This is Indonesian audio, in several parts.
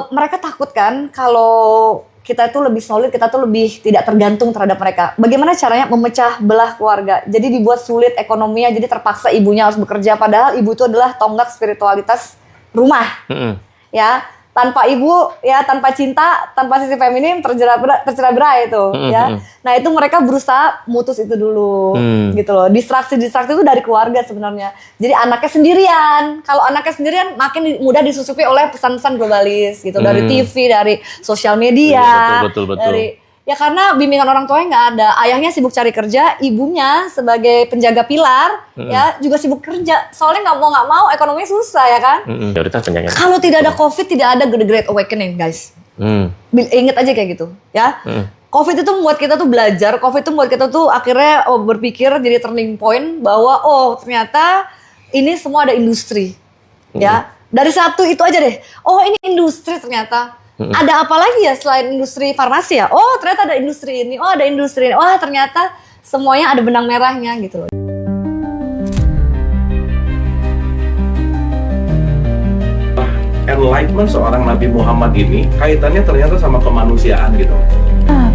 Mereka takut kan kalau kita itu lebih solid, kita tuh lebih tidak tergantung terhadap mereka. Bagaimana caranya memecah belah keluarga? Jadi dibuat sulit ekonominya, jadi terpaksa ibunya harus bekerja. Padahal ibu itu adalah tonggak spiritualitas rumah. Ya, tanpa ibu, ya tanpa cinta, tanpa sisi feminim tercerai-berai itu. Ya, nah itu mereka berusaha mutus itu dulu, gitu loh. Distraksi itu dari keluarga sebenarnya. Jadi anaknya sendirian. Kalau anaknya sendirian, makin mudah disusupi oleh pesan-pesan globalis, gitu. Dari TV, dari sosial media, betul. dari ya karena bimbingan orang tuanya nggak ada. Ayahnya sibuk cari kerja, ibunya sebagai penjaga pilar, ya juga sibuk kerja. Soalnya nggak mau ekonominya susah ya kan. Prioritas penjagaan. Kalau tidak ada COVID, tidak ada the Great Awakening, guys. Ingat aja kayak gitu, ya. COVID itu membuat kita tuh belajar. COVID itu membuat kita tuh akhirnya berpikir jadi turning point bahwa ternyata ini semua ada industri, ya. Dari satu itu aja deh. Oh ini industri ternyata. Ada apa lagi ya selain industri farmasi ya? Oh ternyata ada industri ini. Oh ada industri ini. Wah ternyata semuanya ada benang merahnya gitu loh. Enlightenment seorang Nabi Muhammad ini kaitannya ternyata sama kemanusiaan gitu.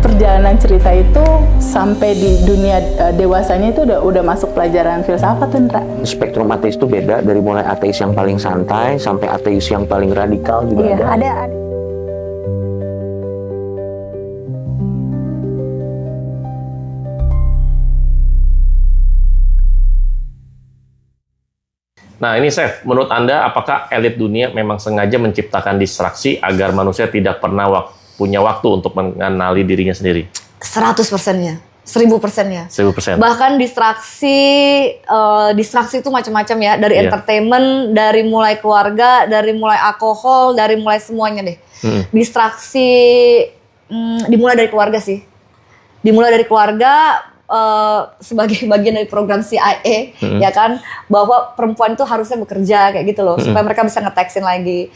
Perjalanan cerita itu sampai di dunia dewasanya itu udah masuk pelajaran filsafat, Indra. Spektrum ateis itu beda, dari mulai ateis yang paling santai sampai ateis yang paling radikal juga ada. Nah ini Chef, menurut Anda apakah elit dunia memang sengaja menciptakan distraksi agar manusia tidak pernah punya waktu untuk mengenali dirinya sendiri? 100% ya, 1000% ya. 1000%. Bahkan distraksi itu macam-macam ya, dari entertainment, dari mulai keluarga, dari mulai alkohol, dari mulai semuanya deh. Distraksi dimulai dari keluarga sih. Dimulai dari keluarga. Sebagai bagian dari program CIA ya kan, bahwa perempuan itu harusnya bekerja kayak gitu loh, supaya mereka bisa nge-taxin lagi.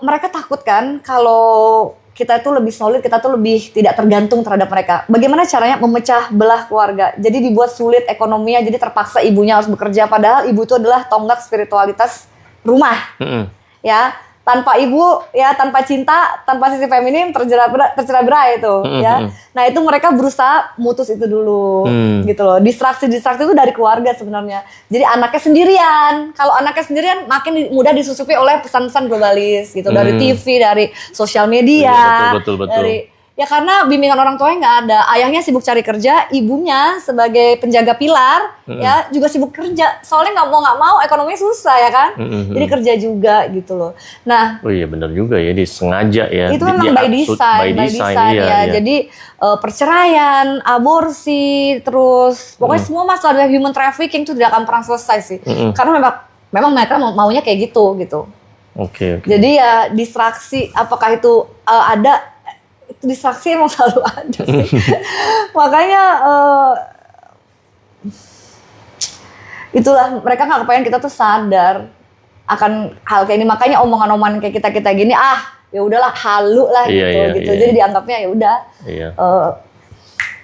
Mereka takut kan kalau kita itu lebih solid, kita tuh lebih tidak tergantung terhadap mereka. Bagaimana caranya memecah belah keluarga? Jadi dibuat sulit ekonominya, jadi terpaksa ibunya harus bekerja. Padahal ibu itu adalah tonggak spiritualitas rumah. Ya, tanpa ibu, ya tanpa cinta, tanpa sisi feminim tercerai-berai itu, ya. Nah itu mereka berusaha mutus itu dulu, gitu loh. Distraksi itu dari keluarga sebenarnya. Jadi anaknya sendirian. Kalau anaknya sendirian, makin mudah disusupi oleh pesan-pesan globalis, gitu. Dari TV, dari sosial media, Betul. dari ya karena bimbingan orang tuanya nggak ada. Ayahnya sibuk cari kerja, ibunya sebagai penjaga pilar, ya juga sibuk kerja. Soalnya nggak mau ekonominya susah ya kan. Jadi kerja juga gitu loh. Nah, oh iya benar juga ya, disengaja ya. Itu memang by design ya. Jadi perceraian, aborsi, terus pokoknya semua masalah dari human trafficking itu tidak akan pernah selesai sih. Karena memang mereka maunya kayak gitu. Oke. Jadi ya distraksi, apakah itu ada? Distraksi emang selalu ada sih. Makanya itulah mereka nggak kepengen kita tuh sadar akan hal kayak ini. Makanya omongan-omongan kayak kita gini, ya udahlah halu lah gitu. Jadi dianggapnya ya udah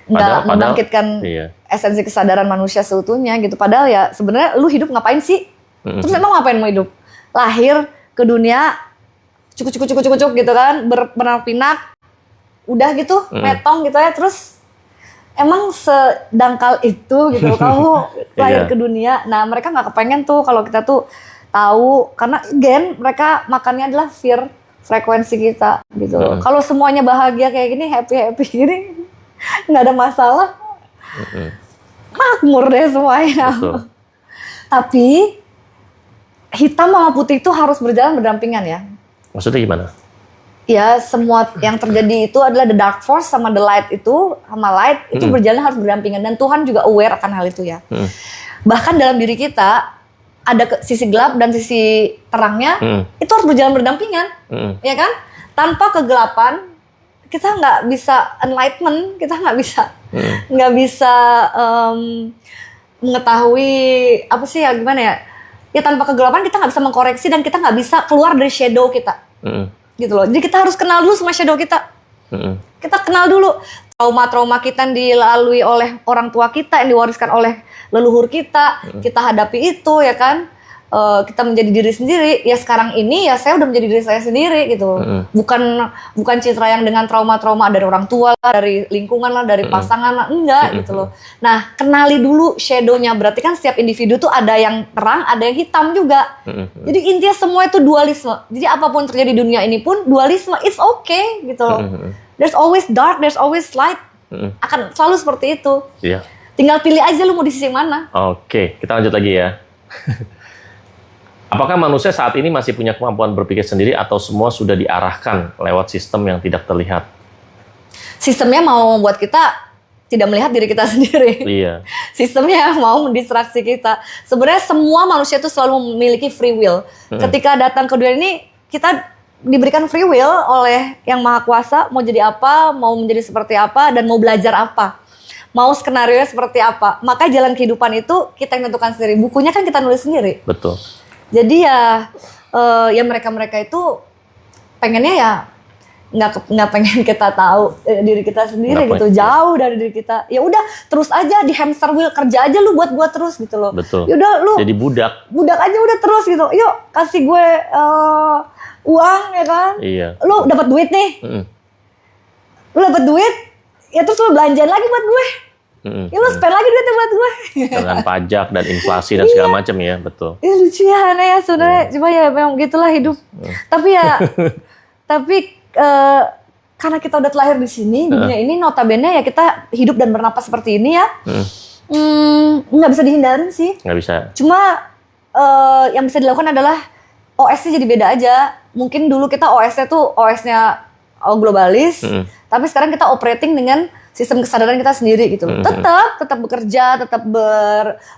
nggak membangkitkan esensi kesadaran manusia seutuhnya gitu. Padahal ya sebenarnya lu hidup ngapain sih? Terus emang ngapain mau hidup? Lahir ke dunia cukuk gitu kan, berpinak, udah gitu, metong gitu ya, terus emang sedangkal itu gitu loh, kamu lahir ke dunia. Nah mereka nggak kepengen tuh kalau kita tuh tahu, karena mereka makannya adalah fear, frekuensi kita gitu loh. Kalau semuanya bahagia kayak gini, happy gini, nggak ada masalah, makmur deh semuanya. Tapi hitam sama putih itu harus berjalan berdampingan ya. Maksudnya gimana? Ya semua yang terjadi itu adalah the dark force sama the light itu, sama light itu berjalan harus berdampingan, dan Tuhan juga aware akan hal itu ya. Bahkan dalam diri kita ada sisi gelap dan sisi terangnya, itu harus berjalan berdampingan, ya kan? Tanpa kegelapan kita nggak bisa enlightenment, kita nggak bisa mengetahui apa sih ya, gimana ya? Ya tanpa kegelapan kita nggak bisa mengkoreksi, dan kita nggak bisa keluar dari shadow kita. Gitu loh. Jadi kita harus kenal dulu sama shadow kita. Kita kenal dulu trauma-trauma kita yang dilalui oleh orang tua kita, yang diwariskan oleh leluhur kita. Kita hadapi itu ya kan. kita menjadi diri sendiri, ya sekarang ini ya saya udah menjadi diri saya sendiri gitu. Bukan Citra yang dengan trauma-trauma dari orang tua lah, dari lingkungan lah, dari pasangan lah, enggak gitu loh. Nah, kenali dulu shadow-nya, berarti kan setiap individu tuh ada yang terang, ada yang hitam juga. Jadi intinya semua itu dualisme. Jadi apapun terjadi di dunia ini pun dualisme, it's okay gitu loh. There's always dark, there's always light. Akan selalu seperti itu. Iya. Tinggal pilih aja lu mau di sisi mana. Oke, kita lanjut lagi ya. Apakah manusia saat ini masih punya kemampuan berpikir sendiri atau semua sudah diarahkan lewat sistem yang tidak terlihat? Sistemnya mau membuat kita tidak melihat diri kita sendiri. Iya. Sistemnya mau mendistraksi kita. Sebenarnya semua manusia itu selalu memiliki free will. Ketika datang ke dunia ini, kita diberikan free will oleh Yang Maha Kuasa, mau jadi apa, mau menjadi seperti apa, dan mau belajar apa. Mau skenario seperti apa. Maka jalan kehidupan itu kita yang tentukan sendiri. Bukunya kan kita nulis sendiri. Betul. Jadi ya mereka itu pengennya ya nggak pengen kita tahu diri kita sendiri gitu, jauh dari diri kita. Ya udah terus aja di hamster wheel, kerja aja lu buat gua terus gitu loh. Betul. Yaudah lu jadi budak aja udah terus gitu. Yuk kasih gue uang ya kan. Iya. Lu dapat duit nih. Lu dapat duit, ya terus lu belanjain lagi buat gue. Ya lu spend lagi duitnya buat gue. Dengan pajak dan inflasi dan segala macam ya, betul. Ya lucu ya, aneh ya sebenarnya. Cuma ya memang gitulah hidup. Tapi ya, karena kita udah terlahir di sini, dunia ini notabene ya kita hidup dan bernapas seperti ini ya. Nggak bisa dihindarin sih. Nggak bisa. Cuma yang bisa dilakukan adalah OS-nya jadi beda aja. Mungkin dulu kita OS-nya tuh OS-nya globalis, tapi sekarang kita operating dengan sistem kesadaran kita sendiri gitu. Tetap bekerja, tetap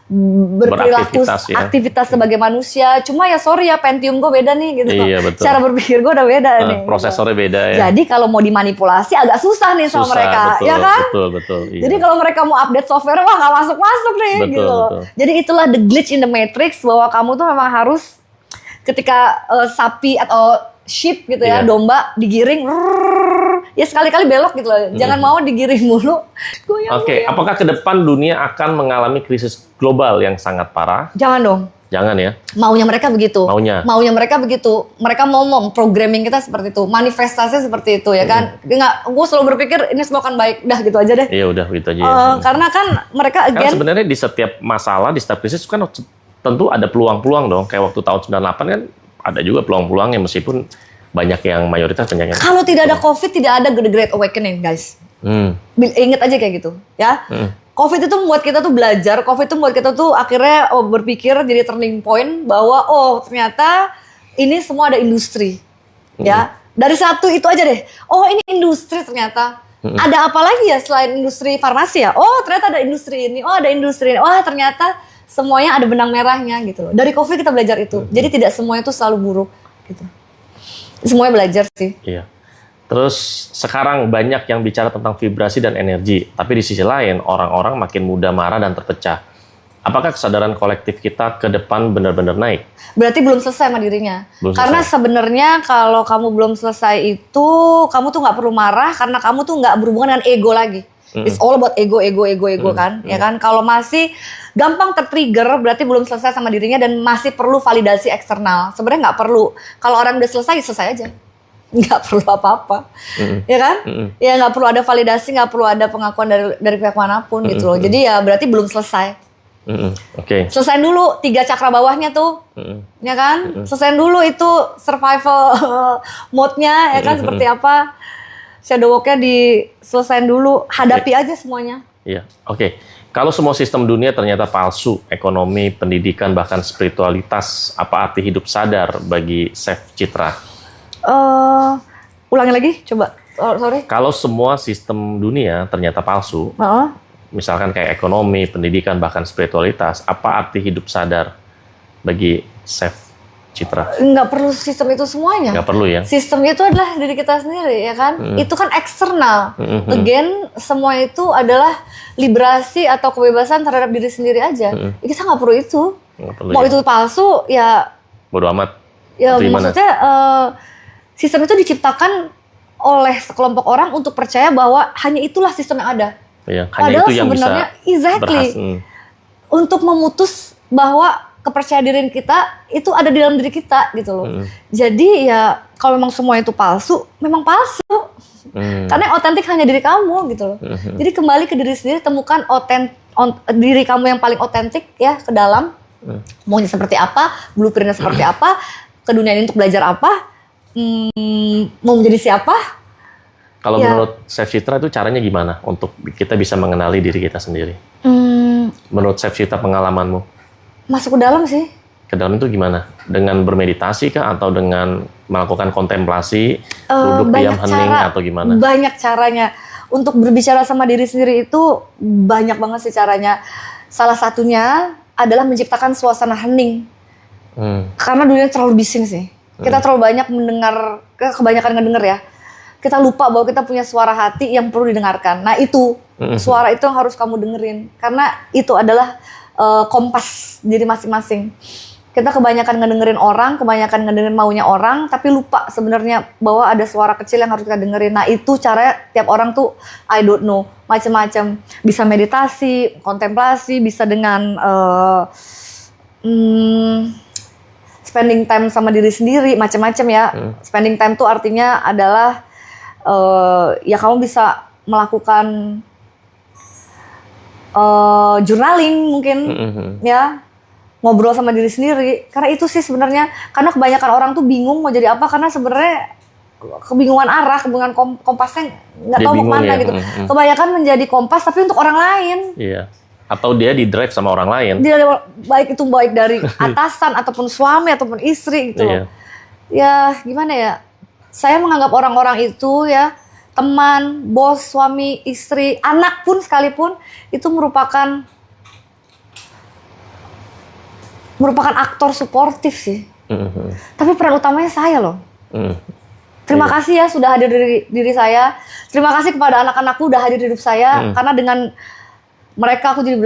berperilaku aktivitas sebagai manusia. Cuma ya sorry ya, Pentium gue beda nih gitu. Iya, betul. Cara berpikir gue udah beda nih. Prosesornya gitu. beda ya. Jadi kalau mau dimanipulasi agak susah nih sama mereka, betul, ya kan? Betul. Iya. Jadi kalau mereka mau update software, wah nggak masuk nih gitu. Betul. Jadi itulah the glitch in the matrix, bahwa kamu tuh memang harus ketika sapi atau sheep gitu ya, domba digiring, ya sekali-kali belok gitu loh. Jangan mau digiring mulu. Oke, apakah ke depan dunia akan mengalami krisis global yang sangat parah? Jangan dong. Jangan ya. Maunya mereka begitu. Maunya mereka begitu. Mereka mau programming kita seperti itu, manifestasi seperti itu ya kan. Nggak, gue selalu berpikir ini semua akan baik. Udah gitu aja deh. Iya udah gitu aja. Ya. Karena kan mereka Karena sebenarnya di setiap masalah, di setiap krisis kan tentu ada peluang-peluang dong. Kayak waktu tahun 98 kan ada juga peluang-peluangnya meskipun banyak yang mayoritas banyak yang. Kalau tidak ada COVID, tidak ada the Great Awakening, guys. Ingat aja kayak gitu, ya. COVID itu membuat kita tuh belajar. COVID itu membuat kita tuh akhirnya berpikir jadi turning point bahwa ternyata ini semua ada industri, ya. Dari satu itu aja deh. Ini industri ternyata. Ada apa lagi ya selain industri farmasi ya? Ternyata ada industri ini. Ada industri ini. Ternyata semuanya ada benang merahnya gitu loh. Dari COVID kita belajar itu. Jadi tidak semuanya itu selalu buruk gitu. Semuanya belajar sih. Iya. Terus sekarang banyak yang bicara tentang vibrasi dan energi, tapi di sisi lain orang-orang makin mudah marah dan terpecah. Apakah kesadaran kolektif kita ke depan benar-benar naik? Berarti belum selesai sama dirinya. Karena sebenarnya kalau kamu belum selesai itu, kamu tuh nggak perlu marah karena kamu tuh nggak berhubungan dengan ego lagi. It's all about ego kan, ya kan? Kalau masih gampang tertrigger, berarti belum selesai sama dirinya dan masih perlu validasi eksternal. Sebenarnya nggak perlu. Kalau orang udah selesai aja. Nggak perlu apa-apa, ya kan? Ya nggak perlu ada validasi, nggak perlu ada pengakuan dari pihak manapun gitu loh. Jadi ya berarti belum selesai. Oke. Selesaiin dulu 3 cakra bawahnya tuh, ya kan? Selesaiin dulu itu survival mode-nya, ya kan? Seperti apa? Shadow walk-nya diselesain dulu, hadapi aja semuanya. Iya, oke. Kalau semua sistem dunia ternyata palsu, ekonomi, pendidikan, bahkan spiritualitas, apa arti hidup sadar bagi Chef Citra? Ulangi lagi, coba. Sorry. Kalau semua sistem dunia ternyata palsu, misalkan kayak ekonomi, pendidikan, bahkan spiritualitas, apa arti hidup sadar bagi Chef Citra? Nggak perlu sistem itu semuanya. Nggak perlu ya? Sistem itu adalah diri kita sendiri, ya kan? Itu kan eksternal. Again, semua itu adalah liberasi atau kebebasan terhadap diri sendiri aja. Kita nggak perlu itu. Mau itu palsu, ya... Bodo amat. Ya maksudnya, sistem itu diciptakan oleh sekelompok orang untuk percaya bahwa hanya itulah sistem yang ada. Ya, hanya padahal itu yang sebenarnya, bisa untuk memutus bahwa kepercayaan diri kita itu ada di dalam diri kita gitu loh. Jadi ya kalau memang semua itu palsu, memang palsu. Karena yang otentik hanya diri kamu gitu loh. Jadi kembali ke diri sendiri, temukan diri kamu yang paling otentik ya ke dalam. Maunya seperti apa, blueprintnya seperti apa, ke dunia ini untuk belajar apa, mau menjadi siapa. Kalau Ya. menurut Chef Citra itu caranya gimana untuk kita bisa mengenali diri kita sendiri? Menurut Chef Citra, pengalamanmu Masuk ke dalam sih. ke dalam itu gimana? Dengan bermeditasi kah atau dengan melakukan kontemplasi, duduk diam hening atau gimana? Banyak caranya. Untuk berbicara sama diri sendiri itu banyak banget sih caranya. Salah satunya adalah menciptakan suasana hening. Karena dunia terlalu bising sih. Kita terlalu banyak mendengar, kebanyakan ngedenger ya. Kita lupa bahwa kita punya suara hati yang perlu didengarkan. Nah itu, suara itu yang harus kamu dengerin. Karena itu adalah kompas diri masing-masing. Kita kebanyakan ngedengerin orang, kebanyakan ngedengerin maunya orang, tapi lupa sebenarnya bahwa ada suara kecil yang harus kita dengerin. Nah itu caranya tiap orang tuh, I don't know, macam-macam. Bisa meditasi, kontemplasi, bisa dengan spending time sama diri sendiri, macam-macam ya. Spending time tuh artinya adalah ya kamu bisa melakukan journaling mungkin, ya ngobrol sama diri sendiri. Karena itu sih sebenarnya, karena kebanyakan orang tuh bingung mau jadi apa karena sebenarnya kebingungan arah, kebingungan kompasnya nggak tahu mau kemana gitu. Kebanyakan menjadi kompas tapi untuk orang lain. Iya. Atau dia di drive sama orang lain. Dia baik dari atasan ataupun suami ataupun istri gitu. Iya. Ya gimana ya? Saya menganggap orang-orang itu ya, teman, bos, suami, istri, anak pun sekalipun itu merupakan aktor suportif sih. Tapi peran utamanya saya loh. Terima kasih ya sudah hadir di diri saya. Terima kasih kepada anak-anakku udah hadir di hidup saya. Karena dengan mereka aku jadi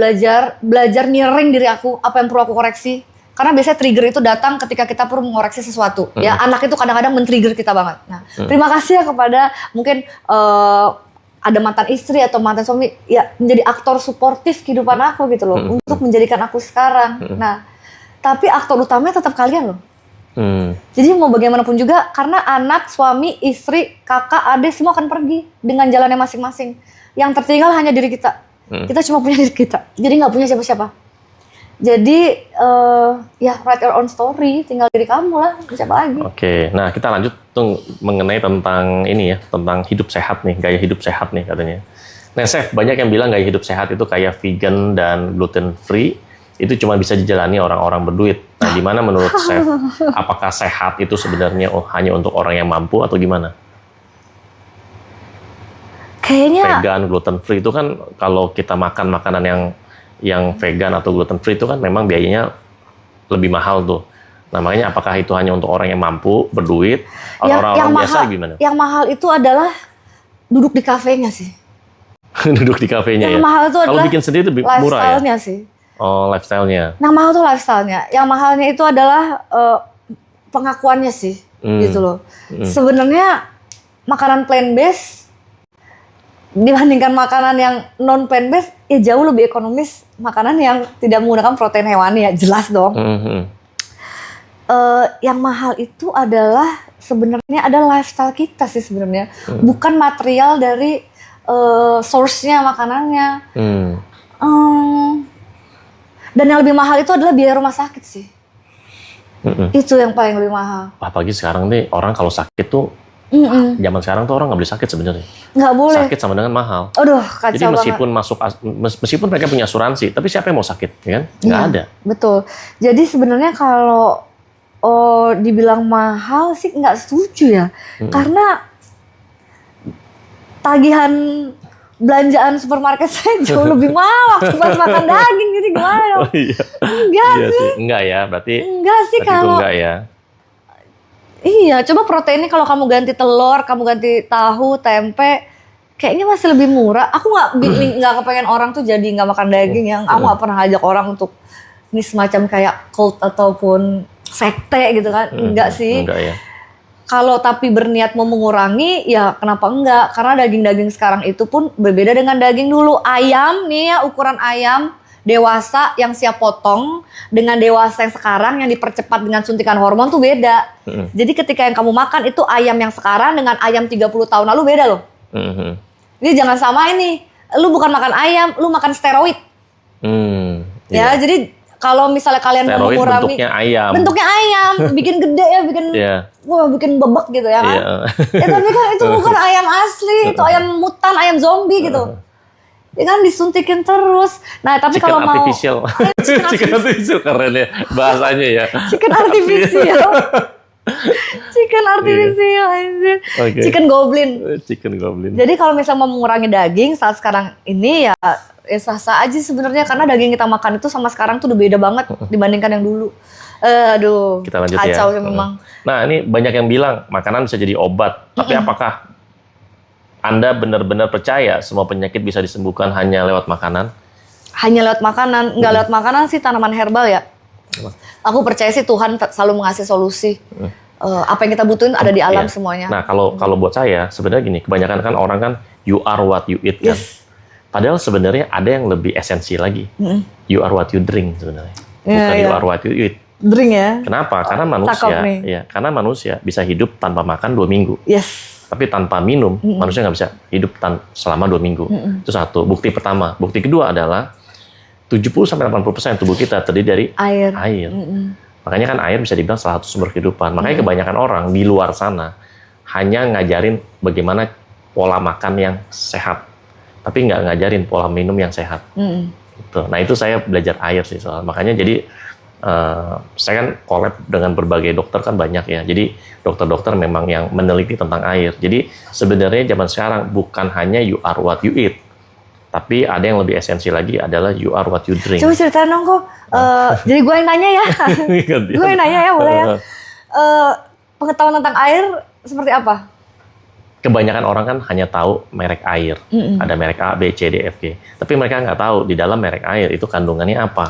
belajar mirroring diri aku, apa yang perlu aku koreksi. Karena biasanya trigger itu datang ketika kita perlu mengoreksi sesuatu. Ya, anak itu kadang-kadang men-trigger kita banget. Nah, terima kasih ya kepada mungkin ada mantan istri atau mantan suami ya menjadi aktor suportif kehidupan aku gitu loh, untuk menjadikan aku sekarang. Nah, tapi aktor utamanya tetap kalian loh. Jadi mau bagaimanapun juga, karena anak, suami, istri, kakak, adik semua akan pergi dengan jalannya masing-masing. Yang tertinggal hanya diri kita. Kita cuma punya diri kita. Jadi nggak punya siapa-siapa. Jadi ya write your own story, tinggal diri kamu lah, siapa lagi. Oke, nah kita lanjut tuh mengenai tentang ini ya, tentang hidup sehat nih, gaya hidup sehat nih katanya. Nah Chef, banyak yang bilang gaya hidup sehat itu kayak vegan dan gluten free, itu cuma bisa dijalani orang-orang berduit. Nah gimana menurut Chef, apakah sehat itu sebenarnya hanya untuk orang yang mampu atau gimana? Kayaknya Vegan, gluten free itu kan kalau kita makan makanan yang vegan atau gluten free itu kan memang biayanya lebih mahal tuh. Nah makanya apakah itu hanya untuk orang yang mampu, berduit, orang-orang biasa gimana? Yang mahal itu adalah duduk di kafenya sih. Duduk di kafenya ya? Yang mahal itu kalau adalah bikin sendiri itu murah ya? lifestyle-nya sih. Oh lifestyle-nya. Yang mahal tuh lifestyle-nya. Yang mahalnya itu adalah pengakuannya sih, gitu loh. Sebenarnya makanan plant-based dibandingkan makanan yang non plant-based ya jauh lebih ekonomis makanan yang tidak menggunakan protein hewani ya, jelas dong. Yang mahal itu adalah sebenarnya ada lifestyle kita sih sebenarnya, bukan material dari source-nya makanannya. Dan yang lebih mahal itu adalah biaya rumah sakit sih. Itu yang paling lebih mahal. Apalagi sekarang nih orang kalau sakit tuh, zaman sekarang tuh orang nggak boleh sakit sebenarnya. Nggak boleh. Sakit sama dengan mahal. Aduh, kacau Jadi meskipun banget. meskipun mereka punya asuransi, tapi siapa yang mau sakit, ya kan? Nggak Iya, ada. Betul. Jadi sebenarnya kalau dibilang mahal sih nggak setuju ya, karena tagihan belanjaan supermarket saya jauh lebih mahal waktu pas makan daging, jadi gimana dong? Oh, iya. Enggak Iya sih. sih. Enggak ya, berarti Enggak sih itu kalau enggak ya. iya, coba proteinnya kalau kamu ganti telur, kamu ganti tahu, tempe, kayaknya masih lebih murah. Aku nggak kepengen orang tuh jadi nggak makan daging, yang aku nggak pernah ajak orang untuk ini semacam kayak cult ataupun sekte gitu kan, enggak sih. Enggak ya. Kalau tapi berniat mau mengurangi, ya kenapa enggak? Karena daging-daging sekarang itu pun berbeda dengan daging dulu. Ayam nih ya, ukuran ayam dewasa yang siap potong dengan dewasa yang sekarang yang dipercepat dengan suntikan hormon tuh beda. Jadi ketika yang kamu makan itu ayam yang sekarang dengan ayam 30 tahun lalu beda loh. Jadi jangan samain nih, lu bukan makan ayam, lu makan steroid. Ya, jadi kalau misalnya kalian mau Steroid mengurangi bentuknya ayam, bikin gede ya, bikin bebek gitu ya kan. Ya, tapi kan itu bukan ayam asli, itu ayam mutan, ayam zombie gitu. Ya kan disuntikin terus. Nah, tapi Chicken kalau mau artificial. Chicken artificial keren ya bahasanya ya. chicken artificial. Chicken artificial anjir. Chicken goblin. Chicken goblin. Jadi kalau misalnya mau mengurangi daging saat sekarang ini ya sah-sah aja sebenarnya, karena daging kita makan itu sama sekarang tuh udah beda banget dibandingkan yang dulu. Aduh, Kita lanjut kacau ya. sih memang. Nah, ini banyak yang bilang makanan bisa jadi obat. Tapi apakah Anda benar-benar percaya semua penyakit bisa disembuhkan hanya lewat makanan? Hanya lewat makanan, nggak lewat makanan sih, tanaman herbal ya. Aku percaya sih Tuhan selalu mengasih solusi. Apa yang kita butuhin ada di alam semuanya. Nah, kalau buat saya sebenarnya gini, kebanyakan kan orang kan you are what you eat kan. Padahal sebenarnya ada yang lebih esensi lagi. You are what you drink sebenarnya. Bukan you are what you eat. Drink ya. Kenapa? Karena karena manusia bisa hidup tanpa makan 2 minggu. Tapi tanpa minum, manusia nggak bisa hidup selama 2 minggu. Itu satu. Bukti pertama. Bukti kedua adalah 70-80% tubuh kita terdiri dari air. Makanya kan air bisa dibilang salah satu sumber kehidupan. Makanya kebanyakan orang di luar sana hanya ngajarin bagaimana pola makan yang sehat, tapi nggak ngajarin pola minum yang sehat. Gitu. Nah, itu saya belajar air sih soal. Makanya jadi saya kan collab dengan berbagai dokter kan banyak ya. Jadi dokter-dokter memang yang meneliti tentang air. Jadi sebenarnya zaman sekarang bukan hanya you are what you eat, tapi ada yang lebih esensi lagi adalah you are what you drink. Coba ceritain dong kok. Jadi gue yang nanya ya. Gue yang nanya ya, boleh ya. Pengetahuan tentang air seperti apa? Kebanyakan orang kan hanya tahu merek air. Ada merek A, B, C, D, F, G. Tapi mereka nggak tahu di dalam merek air itu kandungannya apa.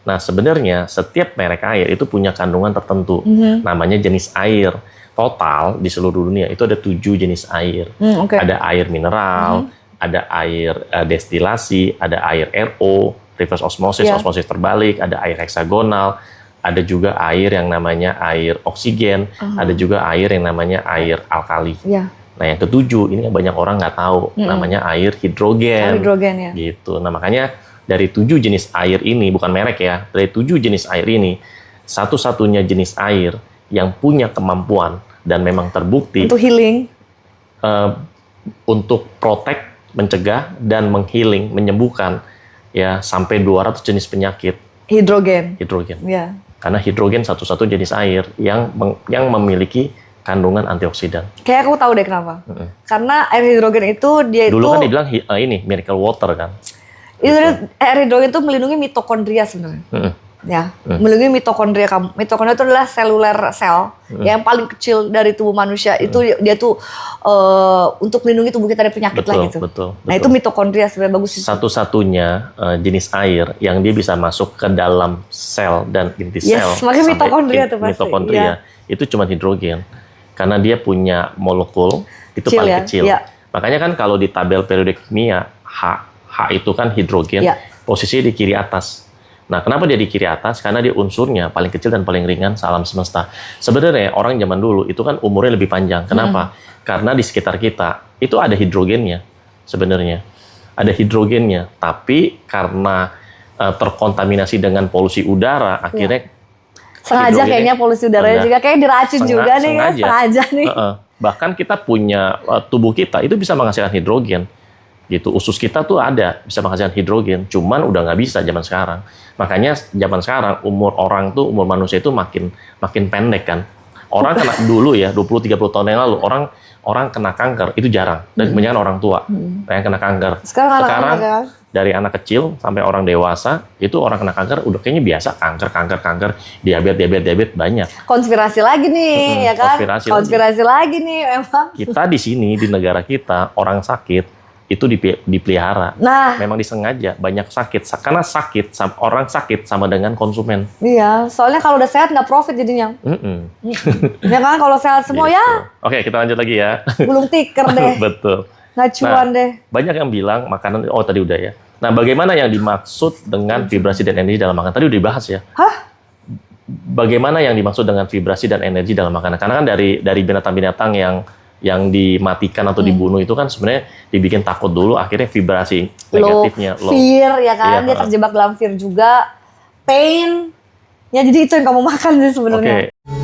Nah, sebenarnya setiap merek air itu punya kandungan tertentu. Namanya jenis air. Total di seluruh dunia itu ada 7 jenis air. Ada air mineral, ada air destilasi, ada air RO, reverse osmosis, osmosis terbalik, ada air heksagonal, ada juga air yang namanya air oksigen, ada juga air yang namanya air alkali. Nah, yang ketujuh ini banyak orang nggak tahu, namanya air hidrogen. Gitu. Nah, makanya dari 7 jenis air ini, bukan merek ya, dari 7 jenis air ini, satu-satunya jenis air yang punya kemampuan dan memang terbukti untuk healing, untuk protect, mencegah dan menghealing, menyembuhkan ya sampai 200 jenis penyakit. Hidrogen. Karena hidrogen satu-satu jenis air yang memiliki kandungan antioksidan. Kayak aku tahu deh kenapa. Karena air hidrogen itu dulu kan dibilang ini miracle water kan. Itu air hidrogen itu melindungi mitokondria sebenarnya. Ya, melindungi mitokondria kamu. Mitokondria itu adalah seluler sel yang paling kecil dari tubuh manusia. Itu dia tuh untuk melindungi tubuh kita dari penyakit lah gitu. Nah, itu mitokondria sebenarnya bagus. Satu-satunya jenis air yang dia bisa masuk ke dalam sel dan inti sel. Makanya mitokondria tuh pasti. Mitokondria itu cuma hidrogen. Karena dia punya molekul itu paling kecil. Makanya kan kalau di tabel periodik kimia H itu kan hidrogen, posisinya di kiri atas. Nah, kenapa dia di kiri atas? Karena dia unsurnya paling kecil dan paling ringan sealam semesta. Sebenarnya orang zaman dulu itu kan umurnya lebih panjang. Kenapa? Karena di sekitar kita itu ada hidrogennya sebenarnya. Ada hidrogennya, tapi karena terkontaminasi dengan polusi udara, akhirnya sengaja kayaknya polusi udaranya juga kayak diracun juga nih, sengaja nih. Bahkan kita punya tubuh kita itu bisa menghasilkan hidrogen. Gitu, usus kita tuh ada bisa menghasilkan hidrogen, cuman udah nggak bisa zaman sekarang. Makanya zaman sekarang umur manusia itu makin pendek kan. Orang kena dulu ya 20-30 tahun yang lalu orang kena kanker itu jarang, dan kebanyakan orang tua yang kena kanker. Sekarang dari anak kecil sampai orang dewasa itu orang kena kanker udah kayaknya biasa, kanker, diabetes banyak. Konspirasi lagi nih, ya kan? Konspirasi lagi nih emang. Kita di sini di negara kita orang sakit itu dipelihara. Nah, memang disengaja banyak sakit. Karena orang sakit sama dengan konsumen. Iya, soalnya kalau udah sehat nggak profit jadinya. Ya kan, kalau sehat semua gitu. Ya. Oke, kita lanjut lagi ya. Gulung tikar deh. Betul. Nggak cuan deh. Banyak yang bilang makanan, tadi udah ya. Nah, bagaimana yang dimaksud dengan vibrasi dan energi dalam makanan? Tadi udah dibahas ya. Hah? Bagaimana yang dimaksud dengan vibrasi dan energi dalam makanan? Karena kan dari binatang-binatang yang dimatikan atau dibunuh itu kan sebenarnya dibikin takut dulu, akhirnya vibrasi negatifnya low. Fear ya kan, Iya, dia terjebak dalam fear juga, pain. Ya jadi itu yang kamu makan sih sebenarnya. Oke.